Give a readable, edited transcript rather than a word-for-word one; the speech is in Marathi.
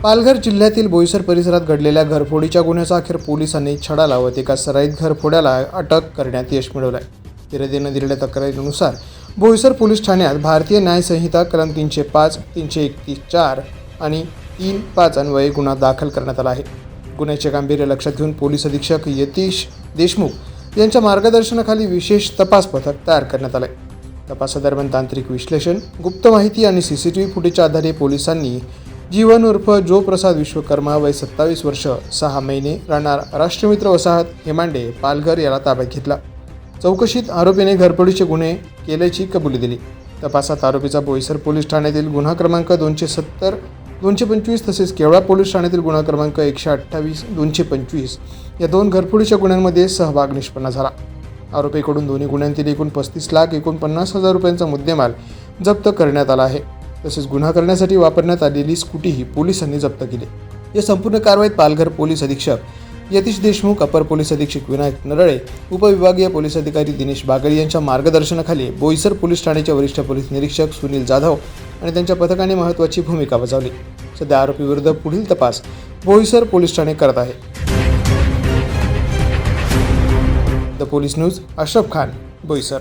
पालघर जिल्ह्यातील बोईसर परिसरात घडलेल्या घरफोडीच्या गुन्ह्याचा अखेर पोलिसांनी छडा लावत एका सराईत घरफोड्याला अटक करण्यात यश मिळवलं आहे। फिर्यादीनं दिलेल्या तक्रारीनुसार बोईसर पोलीस ठाण्यात भारतीय न्याय संहिता कलम 305, 331(4) आणि 3(5) अन्वये गुन्हा दाखल करण्यात आला आहे। गुन्ह्याचे गांभीर्य लक्षात घेऊन पोलीस अधीक्षक यतीश देशमुख यांच्या मार्गदर्शनाखाली विशेष तपास पथक तयार करण्यात आले। तपासादरम्यान तांत्रिक विश्लेषण, गुप्त माहिती आणि सीसीटीव्ही फुटेजच्या आधारे पोलिसांनी जीवन उर्फ जो प्रसाद विश्वकर्मा वय 27 वर्ष 6 महिने राहणार राष्ट्रमित्र वसाहत हेमांडे पालघर याला ताब्यात घेतला। चौकशीत आरोपीने घरफोडीचे गुन्हे केल्याची कबुली दिली। तपासात आरोपीचा बोईसर पोलीस ठाण्यातील गुन्हा क्रमांक 270, 225 तसेच केवळा पोलीस ठाण्यातील गुन्हा क्रमांक 128, 225 या दोन घरफोडीच्या गुन्ह्यांमध्ये सहभाग निष्पन्न झाला। आरोपीकडून दोन्ही गुन्ह्यांतील एकूण 35,49,000 रुपयांचा मुद्देमाल जप्त करण्यात आला आहे। तसेच गुन्हा करण्यासाठी वापरण्यात आलेली स्कूटीही पोलिसांनी जप्त केली। या संपूर्ण कारवाईत पालघर पोलीस अधीक्षक यतीश देशमुख, अपर पोलीस अधीक्षक विनायक नरळे, उपविभागीय पोलीस अधिकारी दिनेश बागल यांच्या मार्गदर्शनाखाली बोईसर पोलीस ठाण्याचे वरिष्ठ पोलीस निरीक्षक सुनील जाधव आणि त्यांच्या पथकाने महत्त्वाची भूमिका बजावली। सध्या आरोपीविरुद्ध पुढील तपास बोईसर पोलीस ठाणे करत आहे। The police news, Ashraf Khan, Boisar.